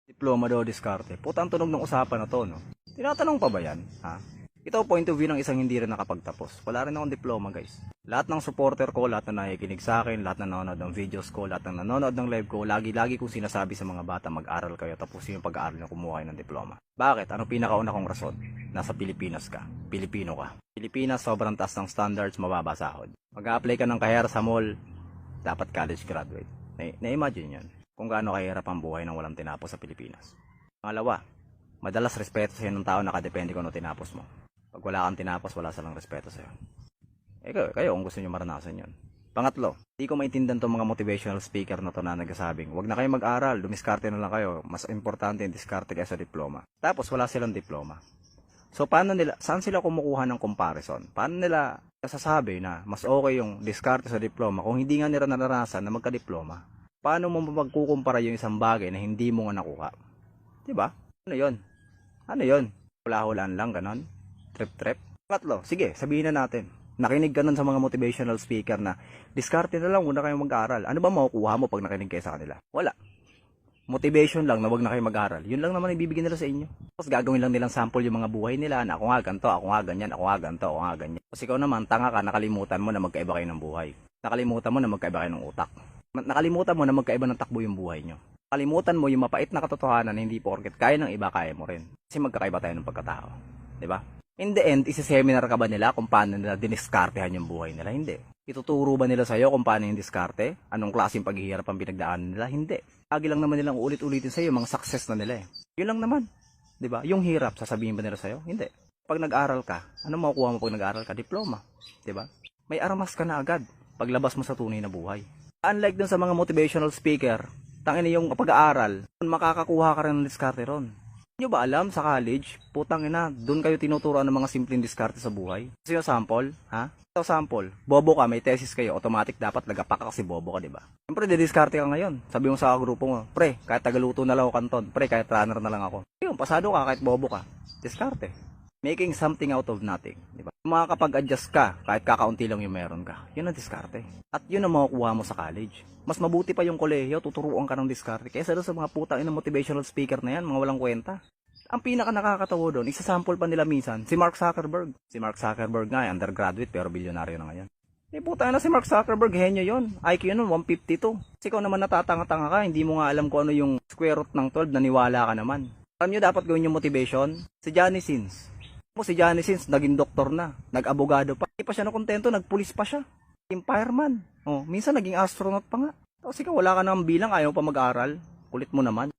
Diploma daw diskarte. Puta ang tunog ng usapan na to, no? Tinatanong pa ba yan? Ha? Ito ang point of view ng isang hindi rin nakapagtapos. Wala rin akong diploma, guys. Lahat ng supporter ko, lahat na nakikinig sa akin, lahat na nanonood ng videos ko, lahat na nanonood ng live ko, lagi kong sinasabi sa mga bata, mag-aral kayo, tapusin yung pag-aaral na kumuha kayo ng diploma. Bakit? Anong pinakauna kong rason? Nasa Pilipinas ka. Pilipino ka. Pilipinas, sobrang taas ng standards, mababa sahod. Mag-a-apply ka ng kahera sa mall, dapat college graduate. Na-imagine yun. Kung gaano kahirap ang buhay ng walang tinapos sa Pilipinas. Pangalawa, madalas respeto sa'yo ng tao nakadepende kung ano tinapos mo. Pag wala kang tinapos, wala silang respeto sa'yo. Kayo kung gusto nyo maranasan yun. Pangatlo, di ko maintindihan itong mga motivational speaker na to na nagsasabing, huwag na kayo mag-aral, dumiskarte na lang kayo, mas importante yung diskarte kaysa diploma. Tapos wala silang diploma. So saan sila kumukuha ng comparison? Paano nila kasasabi na mas okay yung diskarte sa diploma kung hindi nga nila naranasan na magka-diploma? Paano mo magkukumpara yung isang bagay na hindi mo nga nakuha? Diba? Ano yon? Ano yon? Hula-hulaan lang, ganon? Trip-trip? Pangatlo, sige, sabihin na natin. Nakinig ka nun sa mga motivational speaker na diskarte na lang, huwag na kayo mag-aaral. Ano ba makukuha mo pag nakinig kayo sa kanila? Wala. Motivation lang na huwag na kayo mag-aaral. Yun lang naman ibibigay nila sa inyo. Tapos gagawin lang nilang sample yung mga buhay nila na ako nga ganito, ako nga ganyan, ako nga ganito, ako nga ganyan. Tapos ikaw naman, tanga ka, nakalimutan mo na magkaiba kayo ng buhay. Nakalimutan mo na magkaiba kayo ng utak. Nakalimutan mo na magkaiba ng takbo yung buhay nyo. Nakalimutan mo yung mapait na katotohanan na hindi porket kaya ng iba, kaya mo rin. Kasi magkakaiba tayo ng pagkatao. Diba? In the end, isi-seminar ka ba nila kung paano nila diniskartehan yung buhay nila? Hindi. Ituturo ba nila sa'yo kung paano yung diskarte? Anong klaseng paghihirap ang pinagdaanan nila? Hindi. Lagi lang naman nilang uulit-ulitin sa'yo mga success na nila eh. Yun lang naman. Diba? Yung hirap, sasabihin ba nila sa'yo? Hindi. Pag nag-aral ka, ano makukuha mo pag nag-aral ka? Diploma. Diba? May armas ka na agad paglabas mo sa tunay na buhay. Unlike dun sa mga motivational speaker, tangina yung pag-aaral, makakakuha ka rin ng diskarte ron. Nyo ba alam sa college, putang ina, doon kayo tinuturuan ng mga simpleng diskarte sa buhay? Kasi yung sample, ha? Ito sample, bobo ka, may thesis kayo, automatic dapat lagapak ka kasi bobo ka, di ba? Siyempre, didiskarte ka ngayon. Sabi mo sa grupo mo, pre, kahit tagaluto na lang ako kanton, pre, kahit runner na lang ako. Yun, pasado ka, kahit bobo ka. Diskarte. Making something out of nothing, di ba? Makakapag-adjust ka, kahit kakaunti lang yung meron ka. Yun ang diskarte. At yun ang makukuha mo sa college. Mas mabuti pa yung kolehiyo, tuturuan ka ng diskarte. Kaysa doon sa mga putang ina motivational speaker na yan, mga walang kwenta. Ang pinaka nakakatawa doon, isasample pa nila minsan, si Mark Zuckerberg. Si Mark Zuckerberg nga, undergraduate pero bilyonaryo na ngayon. Puta na si Mark Zuckerberg, henyo yon. IQ nun, 152. Kasi ikaw naman natatanga-tanga ka, hindi mo nga alam kung ano yung square root ng 12, naniwala ka naman. Alam nyo dapat gawin yung motivation? Si Johnny Sins. Si Johnny Sins, naging doktor na, nag-abogado pa. Hindi pa siya nakontento, nagpulis pa siya. Fireman. Minsan naging astronaut pa nga. Tapos ikaw, wala ka nang bilang, ayaw pa mag-aral. Kulit mo naman.